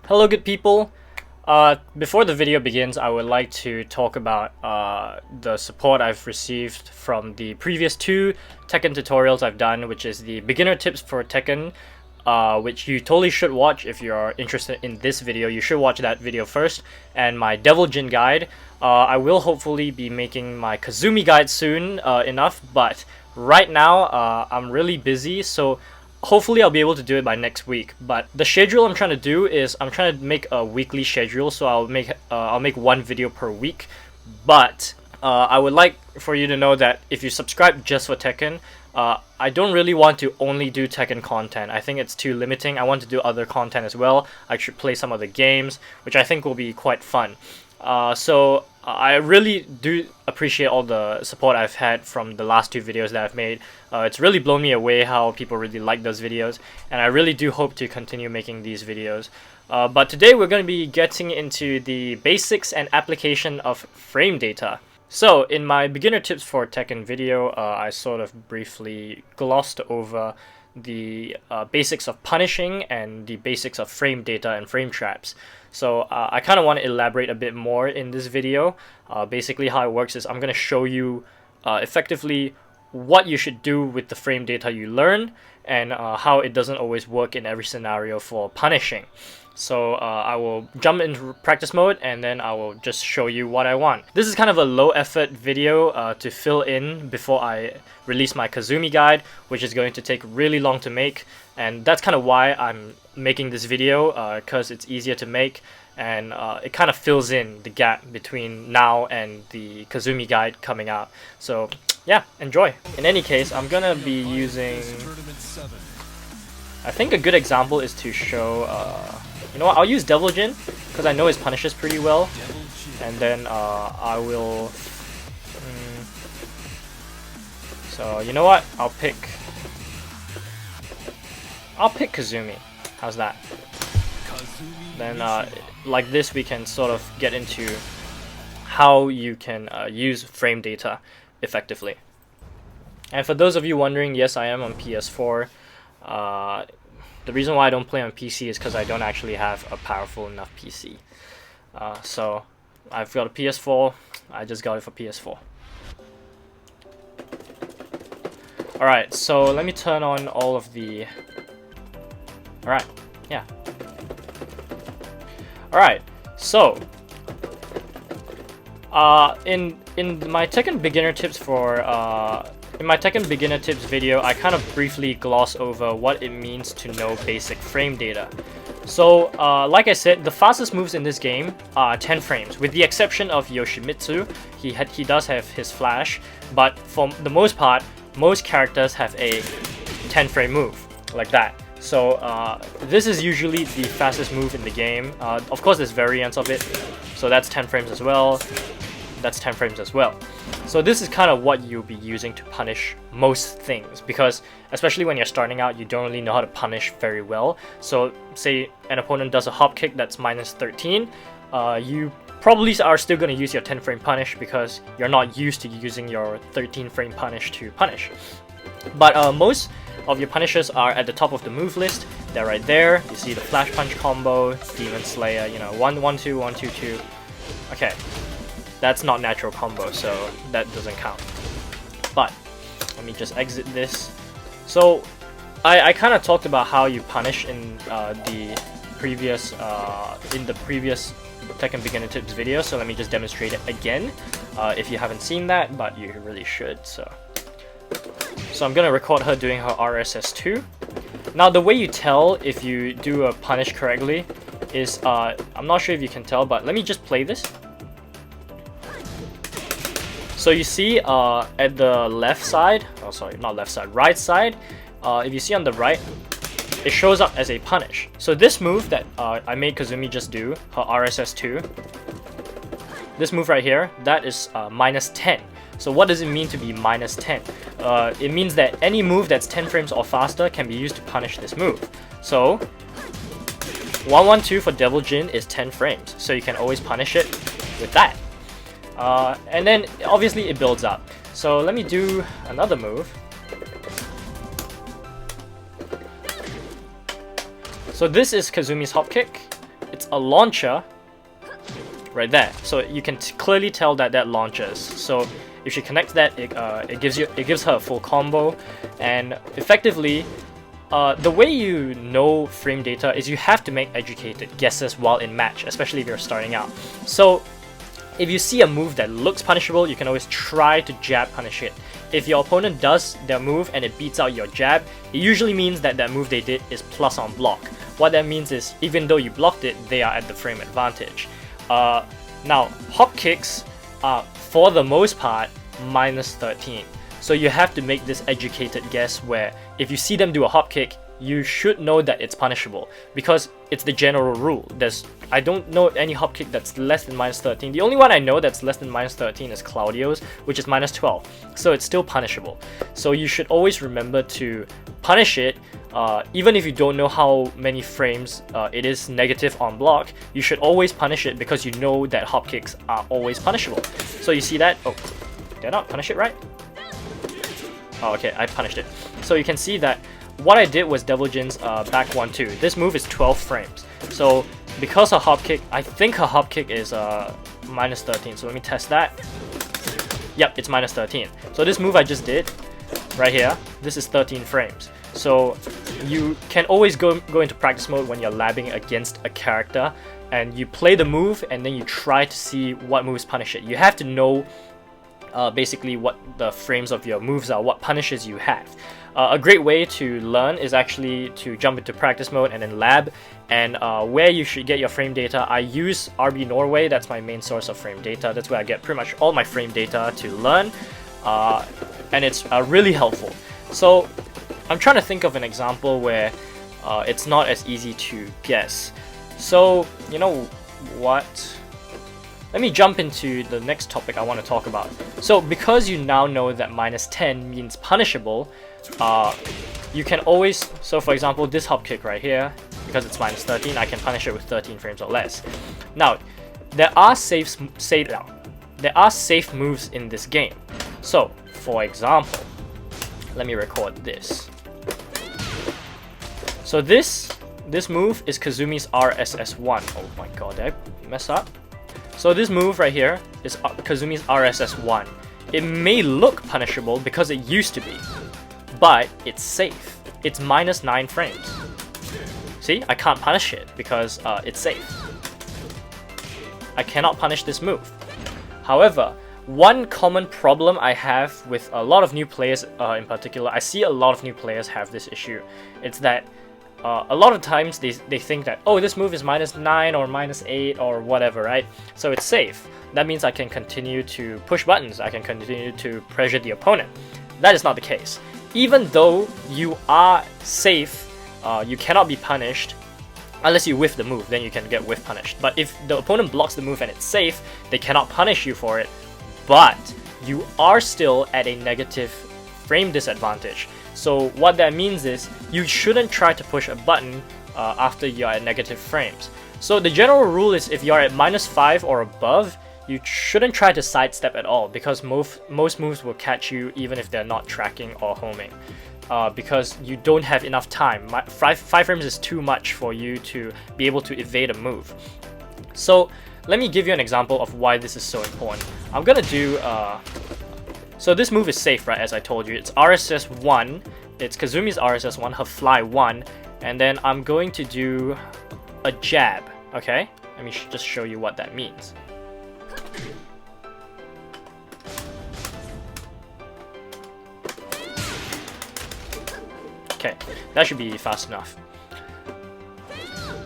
Hello good people. Before the video begins, I would like to talk about the support I've received from the previous two Tekken tutorials I've done, which is the beginner tips for Tekken, which you totally should watch if you're interested in this video. You should watch that video first, and my Devil Jin guide. I will hopefully be making my Kazumi guide soon enough, but right now I'm really busy, so hopefully I'll be able to do it by next week. But the schedule I'm trying to do is I'm trying to make a weekly schedule, so I'll make one video per week. But I would like for you to know that if you subscribe just for Tekken, I don't really want to only do Tekken content. I think it's too limiting. I want to do other content as well. I should play some other games, which I think will be quite fun. So I really do appreciate all the support I've had from the last two videos that I've made. It's really blown me away how people really like those videos, and I really do hope to continue making these videos. But today we're going to be getting into the basics and application of frame data. So in my beginner tips for Tekken video, I sort of briefly glossed over the basics of punishing and the basics of frame data and frame traps. So I kind of want to elaborate a bit more in this video. Basically how it works is I'm going to show you effectively what you should do with the frame data you learn, and how it doesn't always work in every scenario for punishing. So I will jump into practice mode, and then I will just show you what I want. This is kind of a low effort video to fill in before I release my Kazumi guide, which is going to take really long to make, and that's kind of why I'm making this video, because it's easier to make, and it kind of fills in the gap between now and the Kazumi guide coming out. So yeah, enjoy. In any case, I'm gonna be using, I think a good example is to show, you know what, I'll use Devil Jin, because I know his punishes pretty well, and then I will, so you know what, I'll pick Kazumi. How's that? Then like this we can sort of get into how you can use frame data effectively. And for those of you wondering, yes, I am on PS4. The reason why I don't play on PC is because I don't actually have a powerful enough PC. So I've got a PS4. I just got it for PS4. Alright, so let me turn on all of the... Alright, yeah. Alright, so in my Tekken beginner tips for in my Tekken beginner tips video, I kind of briefly gloss over what it means to know basic frame data. So like I said, the fastest moves in this game are 10 frames, with the exception of Yoshimitsu. He does have his flash, but for the most part, most characters have a 10 frame move like that. So this is usually the fastest move in the game. Of course there's variants of it, so that's 10 frames as well. That's 10 frames as well. So this is kind of what you'll be using to punish most things, because especially when you're starting out, you don't really know how to punish very well. So say an opponent does a hop kick that's minus 13, you probably are still going to use your 10 frame punish because you're not used to using your 13 frame punish to punish. But most of your punishes are at the top of the move list. They're right there. You see the flash punch combo, Demon Slayer, you know, 1-1-2, 1-2-2. Okay, that's not natural combo, so that doesn't count. But let me just exit this. So I kind of talked about how you punish in the previous Tekken beginner tips video, so let me just demonstrate it again if you haven't seen that, but you really should. So I'm gonna record her doing her RSS2. Now the way you tell if you do a punish correctly is, I'm not sure if you can tell, but let me just play this. So you see at the left side, oh sorry, not left side, right side, if you see on the right, it shows up as a punish. So this move that I made Kazumi just do, her RSS2, this move right here, that is minus 10. So what does it mean to be minus 10? It means that any move that's 10 frames or faster can be used to punish this move. So 1-1-2 for Devil Jin is 10 frames, so you can always punish it with that. And then obviously it builds up. So let me do another move. So this is Kazumi's hop kick. it's a launcher right there. So you can clearly tell that that launches. So if she connects that, it gives her a full combo, and effectively, the way you know frame data is you have to make educated guesses while in match, especially if you're starting out. So if you see a move that looks punishable, you can always try to jab punish it. If your opponent does their move and it beats out your jab, it usually means that that move they did is plus on block. What that means is, even though you blocked it, they are at the frame advantage. Now, hop kicks are, for the most part, minus 13. So you have to make this educated guess where if you see them do a hop kick, you should know that it's punishable, because it's the general rule. I don't know any hop kick that's less than minus 13. The only one I know that's less than minus 13 is Claudio's, which is minus 12. So it's still punishable. So you should always remember to punish it, even if you don't know how many frames it is negative on block. You should always punish it because you know that hop kicks are always punishable. So you see that? Oh, did I not punish it right? Oh, okay, I punished it. So you can see that what I did was Devil Jin's back 1-2. This move is 12 frames. So because her hop kick, I think her hop kick is minus 13. So let me test that. Yep, it's minus 13. So this move I just did, right here, this is 13 frames. So you can always go into practice mode when you're labbing against a character, and you play the move and then you try to see what moves punish it. You have to know basically what the frames of your moves are, what punishes you have. A great way to learn is actually to jump into practice mode and then lab, and where you should get your frame data, I use RB Norway. That's my main source of frame data. That's where I get pretty much all my frame data to learn, and it's really helpful. So I'm trying to think of an example where it's not as easy to guess. So you know what? Let me jump into the next topic I want to talk about. So because you now know that minus 10 means punishable, you can always, so for example, this hop kick right here, because it's minus 13, I can punish it with 13 frames or less. Now, there are safe moves in this game. So, for example, let me record this. So this move is Kazumi's RSS1. Oh my god, did I mess up? So this move right here is Kazumi's RSS1. It may look punishable because it used to be, but it's safe. It's minus 9 frames. See, I can't punish it because it's safe. I cannot punish this move. However, one common problem I have with a lot of new players in particular, I see a lot of new players have this issue. It's that a lot of times they think that, oh, this move is minus 9 or minus 8 or whatever, right? So it's safe. That means I can continue to push buttons. I can continue to pressure the opponent. That is not the case. Even though you are safe, you cannot be punished unless you whiff the move. Then you can get whiff punished. But if the opponent blocks the move and it's safe, they cannot punish you for it. But you are still at a negative frame disadvantage. So what that means is you shouldn't try to push a button after you're at negative frames. So the general rule is if you're at minus 5 or above, you shouldn't try to sidestep at all, because most moves will catch you even if they're not tracking or homing. Because you don't have enough time. 5 frames is too much for you to be able to evade a move. So let me give you an example of why this is so important. I'm gonna do so this move is safe, right, as I told you. It's RSS1, it's Kazumi's RSS1, her fly 1, and then I'm going to do a jab, okay? Let me just show you what that means. Okay, that should be fast enough.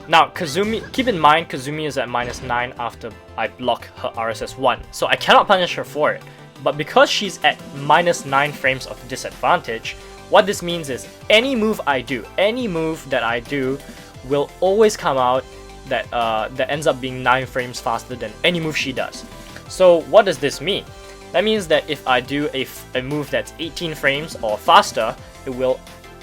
Now, Kazumi, keep in mind Kazumi is at minus 9 after I block her RSS1, so I cannot punish her for it. But because she's at minus 9 frames of disadvantage, what this means is any move I do, any move that I do will always come out that ends up being 9 frames faster than any move she does. So what does this mean? That means that if I do a move that's 18 frames or faster, it will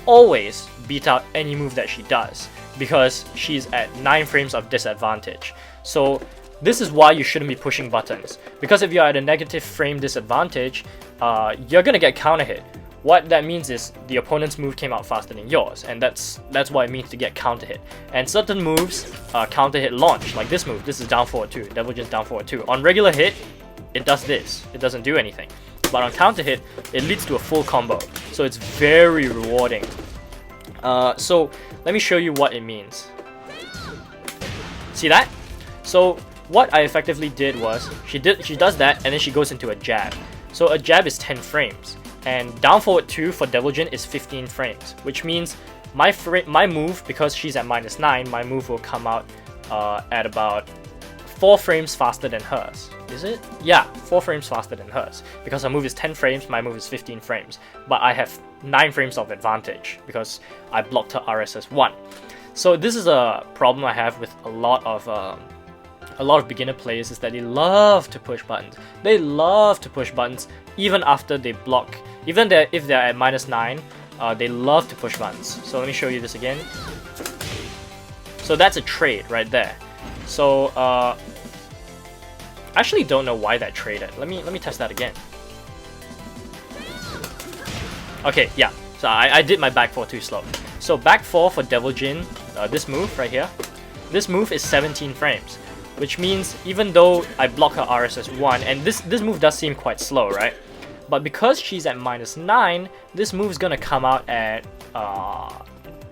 always beat out any move that she does, because she's at 9 frames of disadvantage. So this is why you shouldn't be pushing buttons, because if you're at a negative frame disadvantage, you're gonna get counter hit. what that means is the opponent's move came out faster than yours, and that's what it means to get counter hit. And certain moves counter hit launch, like this move. This is down forward 2, Devil Jin's down forward 2. On regular hit, it does this. It doesn't do anything. But on counter hit, it leads to a full combo. So it's very rewarding. So let me show you what it means. See that? So what I effectively did was she does that, and then she goes into a jab. So a jab is 10 frames, and down forward 2 for Devil Jin is 15 frames, which means my move, because she's at -9, my move will come out at about 4 frames faster than hers. Is it? Yeah, 4 frames faster than hers. Because her move is 10 frames, my move is 15 frames. But I have 9 frames of advantage because I blocked her RSS 1. So this is a problem I have with a lot of beginner players, is that they love to push buttons. They love to push buttons even after they block. Even if they're at -9, they love to push buttons. So let me show you this again. So that's a trade right there. So I actually don't know why that traded. Let me test that again. Okay, yeah. So I did my back 4 too slow. So back 4 for Devil Jin, this move right here. This move is 17 frames, which means even though I block her RSS 1, and this move does seem quite slow, right? But because she's at -9, this move is gonna come out at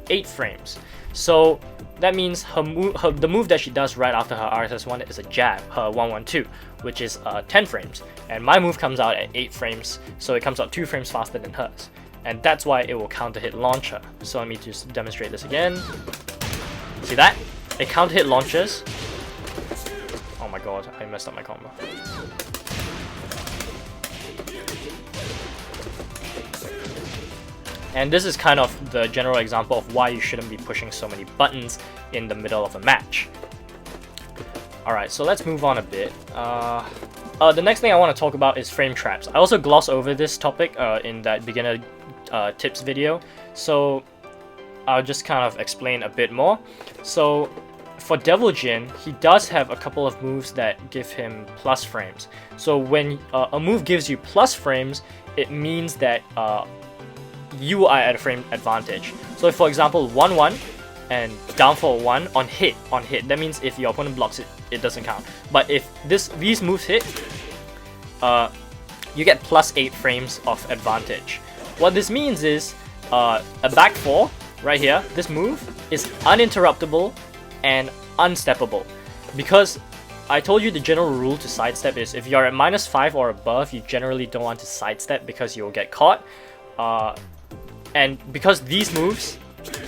8 frames. So that means the move that she does right after her RSS 1 is a jab, her 112, which is 10 frames. And my move comes out at 8 frames, so it comes out 2 frames faster than hers. And that's why it will counter hit launch her. So let me just demonstrate this again. See that? It counter hit launches. Oh my god, I messed up my combo. And this is kind of the general example of why you shouldn't be pushing so many buttons in the middle of a match. Alright, so let's move on a bit. The next thing I want to talk about is frame traps. I also glossed over this topic in that beginner tips video, so I'll just kind of explain a bit more. So for Devil Jin, he does have a couple of moves that give him plus frames. So when a move gives you plus frames, it means that you are at a frame advantage. So if, for example, 1-1 and down for 1 on hit, that means if your opponent blocks it, it doesn't count. But if these moves hit, you get +8 frames of advantage. What this means is a back 4 right here, this move is uninterruptible and unsteppable. Because I told you the general rule to sidestep is if you're at -5 or above, you generally don't want to sidestep because you'll get caught. And because these moves,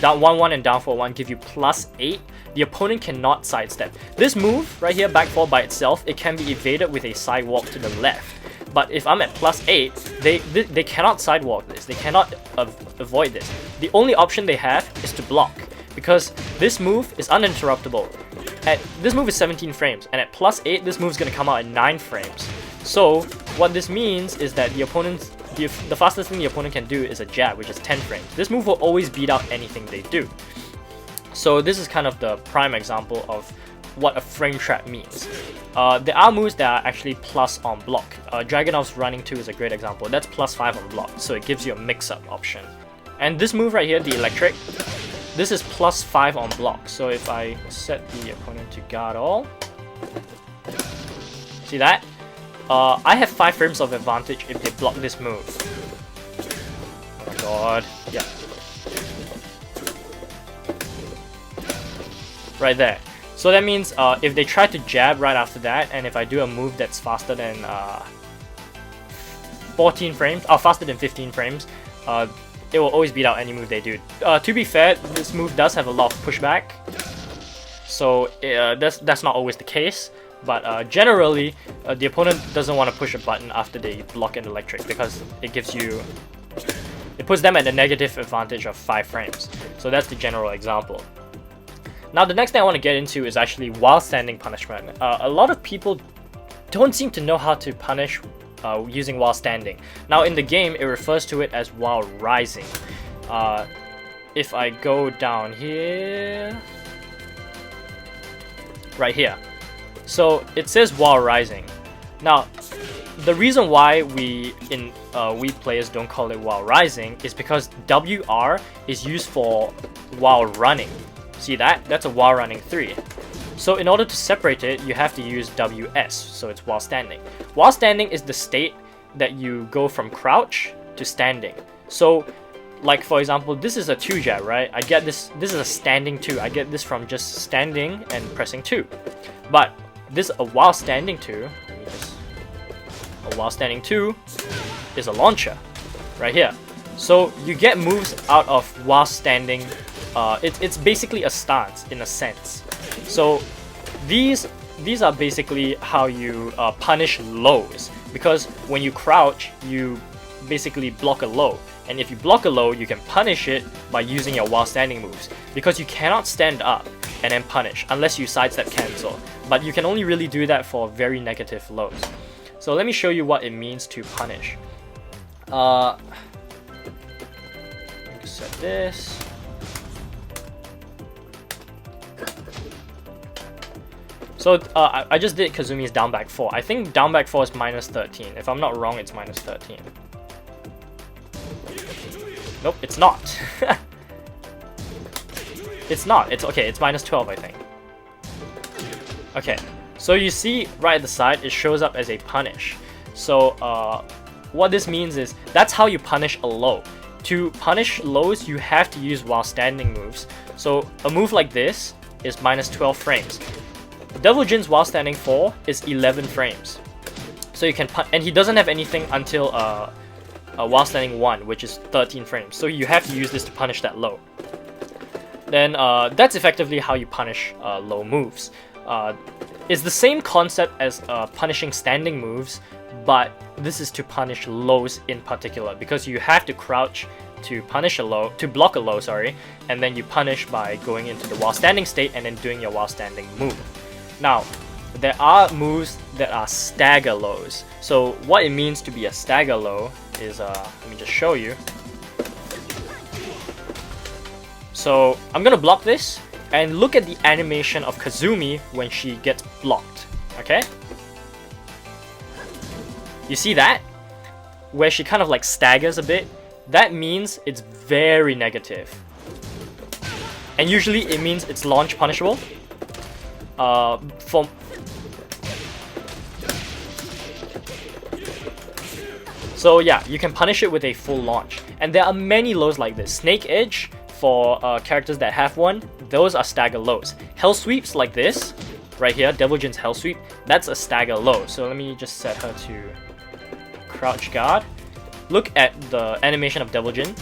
down 1-1 and down 4-1, give you +8, the opponent cannot sidestep. This move right here, back 4 by itself, it can be evaded with a sidewalk to the left. But if I'm at +8, they cannot sidewalk this. They cannot avoid this. The only option they have is to block, because this move is uninterruptible. This move is 17 frames, and at +8, this move is going to come out at 9 frames. So what this means is that the fastest thing the opponent can do is a jab, which is 10 frames. This move will always beat out anything they do. So this is kind of the prime example of what a frame trap means. There are moves that are actually plus on block. Dragunov's running 2 is a great example. That's +5 on block, so it gives you a mix-up option. And this move right here, the electric, this is +5 on block. So if I set the opponent to guard all, see that? I have 5 frames of advantage if they block this move. Oh my god. Yeah. Right there. So that means if they try to jab right after that, and if I do a move that's faster than 14 frames, or faster than 15 frames, it will always beat out any move they do. To be fair, this move does have a lot of pushback, so that's not always the case. But generally, the opponent doesn't want to push a button after they block an electric, because it puts them at a negative advantage of 5 frames. So that's the general example. Now the next thing I want to get into is actually while standing punishment. A lot of people don't seem to know how to punish using while standing. Now in the game, it refers to it as while rising. If I go down here, right here, so it says while rising. Now the reason why we players don't call it while rising is because WR is used for while running. See that? That's a while running 3. So in order to separate it, you have to use WS, so it's while standing. While standing is the state that you go from crouch to standing. So, like for example, this is a 2 jab, right? I get this is a standing 2. I get this from just standing and pressing 2. But this a while standing 2, a while standing 2 is a launcher, right here. So you get moves out of while standing. It's basically a stance in a sense. So these are basically how you punish lows, because when you crouch, you basically block a low, and if you block a low, you can punish it by using your while standing moves, because you cannot stand up and then punish unless you sidestep cancel, but you can only really do that for very negative lows. So let me show you what it means to punish. Set this. So I just did Kazumi's down back 4. I think down back 4 is minus 13. If I'm not wrong, it's minus 13. Nope, it's not. It's not. It's okay. It's minus 12, I think. Okay. So you see right at the side, it shows up as a punish. So what this means is that's how you punish a low. To punish lows, you have to use while standing moves. So a move like this is minus 12 frames. Devil Jin's while standing 4 is 11 frames. So you can and he doesn't have anything until while standing 1, which is 13 frames. So you have to use this to punish that low. Then that's effectively how you punish low moves. It's the same concept as punishing standing moves, but this is to punish lows in particular, because you have to crouch to punish a low, to block a low, sorry, and then you punish by going into the while standing state and then doing your while standing move. Now, there are moves that are stagger lows. So what it means to be a stagger low is, let me just show you. So I'm gonna block this, and look at the animation of Kazumi when she gets blocked, okay? You see that? Where she kind of like staggers a bit? That means it's very negative. And usually it means it's launch punishable. So yeah, you can punish it with a full launch. And there are many lows like this. Snake Edge, for characters that have one, those are stagger lows. Hell Sweeps like this, right here, Devil Jin's Hell Sweep, that's a stagger low. So let me just set her to crouch guard. Look at the animation of Devil Jin.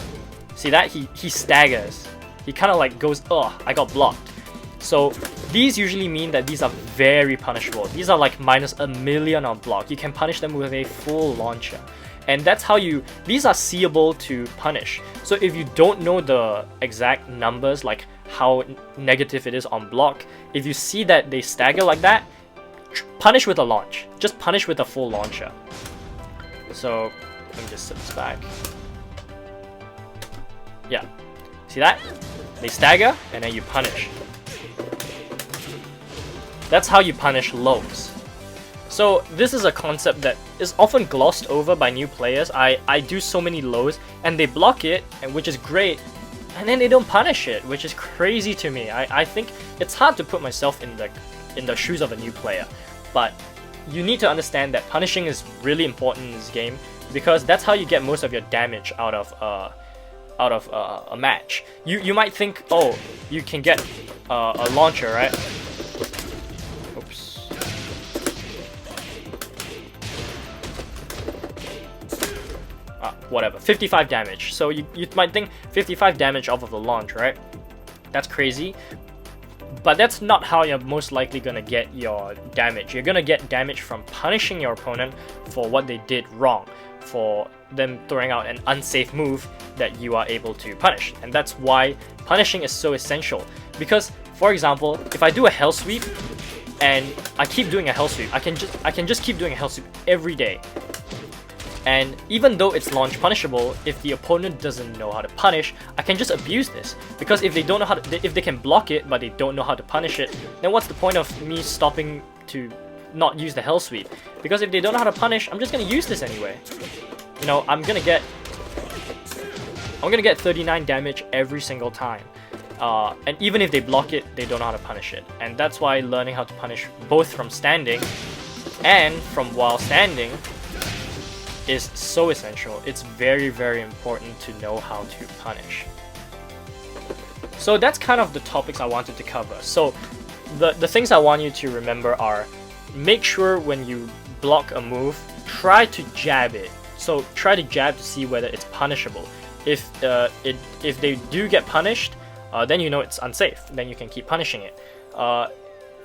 See that? He staggers. He kind of like goes, oh, I got blocked. So these usually mean that these are very punishable. These are like minus a million on block. You can punish them with a full launcher. And that's how these are seeable to punish. So if you don't know the exact numbers, like how negative it is on block, if you see that they stagger like that, punish with a launch. Just punish with a full launcher. So let me just set this back. Yeah, see that? They stagger and then you punish. That's how you punish lows. So this is a concept that is often glossed over by new players. I do so many lows and they block it, and which is great, and then they don't punish it, which is crazy to me. I think it's hard to put myself in the shoes of a new player, but you need to understand that punishing is really important in this game, because that's how you get most of your damage out of a match. You might think, oh, you can get a launcher, right? Oops. Whatever, 55 damage. So you might think 55 damage off of the launch, right? That's crazy. But that's not how you're most likely gonna get your damage. You're gonna get damage from punishing your opponent for what they did wrong, for them throwing out an unsafe move that you are able to punish. And that's why punishing is so essential. Because, for example, if I do a Hell Sweep and I keep doing a Hell Sweep, I can just keep doing a Hell Sweep every day. And even though it's launch punishable, if the opponent doesn't know how to punish, I can just abuse this. Because if they don't know how to, if they can block it but they don't know how to punish it, then what's the point of me stopping to not use the Hell Sweep? Because if they don't know how to punish, I'm just gonna use this anyway. you know, I'm gonna get 39 damage every single time. And even if they block it, they don't know how to punish it. And that's why learning how to punish both from standing and from while standing is so essential. It's very, very important to know how to punish. So that's kind of the topics I wanted to cover. So the things I want you to remember are, make sure when you block a move, try to jab it. So try to jab to see whether it's punishable. If they do get punished, then you know it's unsafe. Then you can keep punishing it.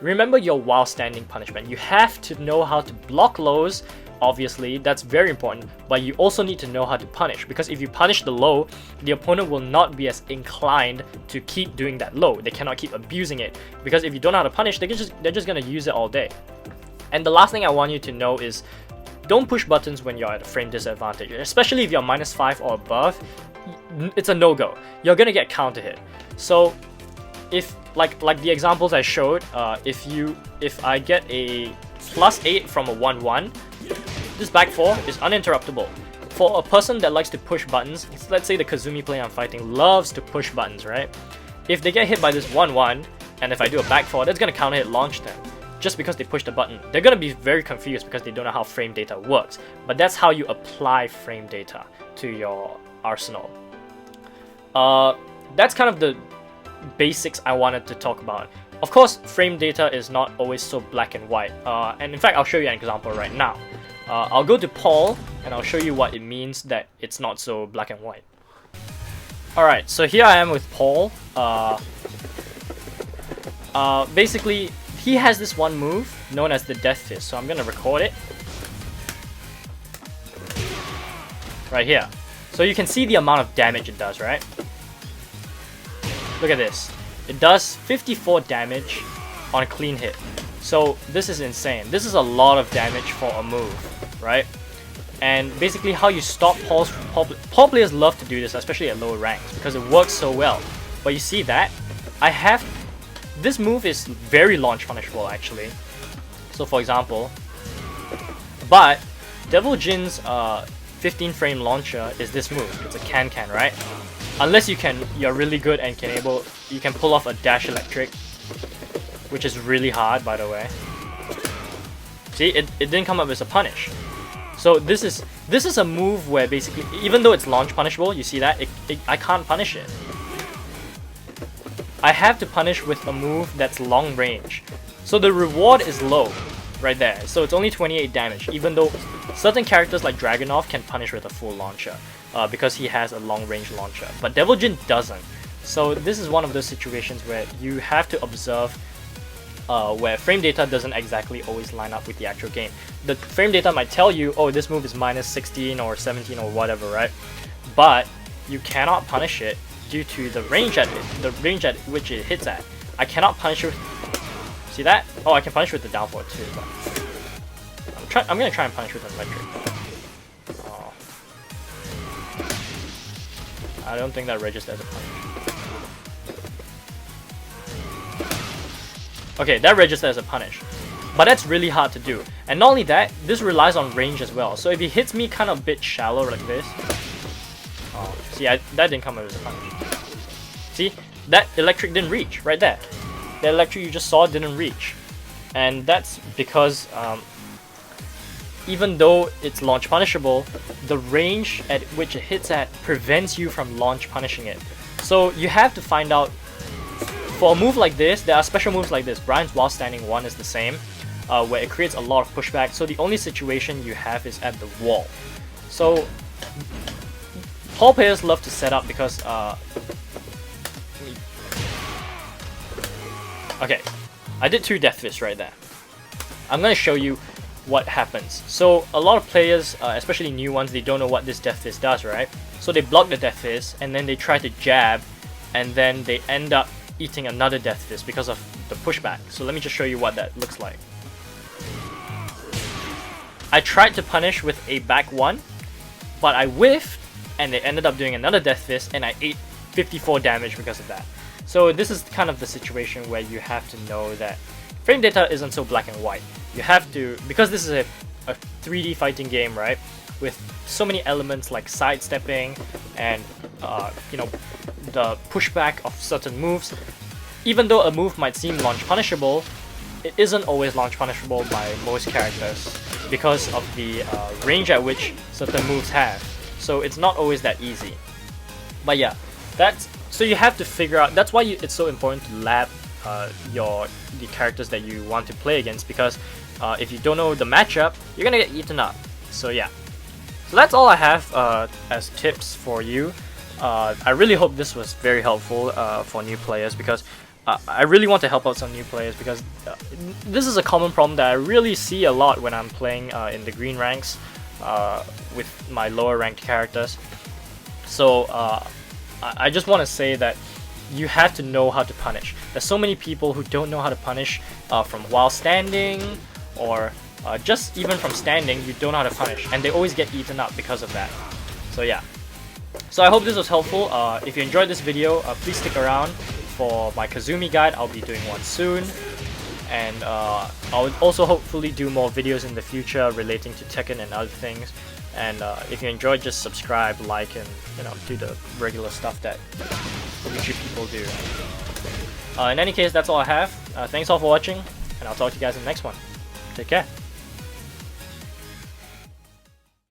Remember your while standing punishment. You have to know how to block lows. Obviously, that's very important, but you also need to know how to punish, because if you punish the low, the opponent will not be as inclined to keep doing that low. They cannot keep abusing it, because if you don't know how to punish, they're just gonna use it all day. And the last thing I want you to know is, don't push buttons when you're at a frame disadvantage, especially if you're -5 or above. It's a no-go. You're gonna get counter hit. So if like the examples I showed, if I get a +8 from a 1-1, this back 4 is uninterruptible. For a person that likes to push buttons, let's say the Kazumi player I'm fighting loves to push buttons, right? If they get hit by this 1-1, and if I do a back 4, that's gonna counter hit launch them, just because they pushed the button. They're gonna be very confused because they don't know how frame data works. But that's how you apply frame data to your arsenal. That's kind of the basics I wanted to talk about. Of course, frame data is not always so black and white, and in fact I'll show you an example right now. I'll go to Paul and I'll show you what it means that it's not so black and white. Alright, so here I am with Paul. Basically, he has this one move known as the Death Fist, so I'm gonna record it right here. So you can see the amount of damage it does, right? Look at this. It does 54 damage on a clean hit. So this is insane. This is a lot of damage for a move, right? And basically how you stop Paul players love to do this, especially at lower ranks, because it works so well. But you see that? This move is very launch punishable actually. So for example, but Devil Jin's 15 frame launcher is this move. It's a can, right? Unless you're really good and you can pull off a dash electric, which is really hard, by the way. See, it didn't come up as a punish. So this is a move where basically, even though it's launch punishable, you see that I can't punish it. I have to punish with a move that's long range. So the reward is low, right there. So it's only 28 damage, even though certain characters like Dragunov can punish with a full launcher, because he has a long range launcher, but Devil Jin doesn't. So this is one of those situations where you have to observe where frame data doesn't exactly always line up with the actual game. The frame data might tell you, oh, this move is -16 or 17 or whatever, right? But you cannot punish it due to the range at which it hits at. I cannot punish it with, see that? Oh, I can punish with the down forward too, but I'm gonna try and punish with an electric. Oh. I don't think that registers as a punish. Okay, that registers as a punish. But that's really hard to do. And not only that, this relies on range as well. So if he hits me kind of a bit shallow like this, oh, see, that didn't come out as a punish. See, that electric didn't reach, right there. The electric you just saw didn't reach. And that's because even though it's launch punishable, the range at which it hits at prevents you from launch punishing it. So you have to find out, for a move like this, there are special moves like this. Brian's while standing 1 is the same, where it creates a lot of pushback, so the only situation you have is at the wall. So Paul players love to set up because okay, I did 2 Death Fists right there. I'm gonna show you what happens. So a lot of players, especially new ones, they don't know what this Death Fist does, right? So they block the Death Fist and then they try to jab, and then they end up eating another Death Fist because of the pushback. So let me just show you what that looks like. I tried to punish with a back 1, but I whiffed and they ended up doing another Death Fist and I ate 54 damage because of that. So this is kind of the situation where you have to know that frame data isn't so black and white. You have to, because this is a 3D fighting game, right? with so many elements like sidestepping and you know, the pushback of certain moves. Even though a move might seem launch punishable, it isn't always launch punishable by most characters because of the range at which certain moves have. So it's not always that easy. But yeah, so you have to figure out. That's why it's so important to lab the characters that you want to play against, because if you don't know the matchup, you're gonna get eaten up. So yeah, so that's all I have as tips for you. I really hope this was very helpful for new players, because I really want to help out some new players, because this is a common problem that I really see a lot when I'm playing in the green ranks with my lower ranked characters. So I just want to say that you have to know how to punish. There's so many people who don't know how to punish from while standing, or just even from standing, you don't know how to punish, and they always get eaten up because of that. So yeah. So I hope this was helpful. If you enjoyed this video, please stick around for my Kazumi guide. I'll be doing one soon. And I'll also hopefully do more videos in the future relating to Tekken and other things. And if you enjoyed, just subscribe, like, and do the regular stuff that YouTube people do. In any case, that's all I have. Thanks all for watching, and I'll talk to you guys in the next one. Take care.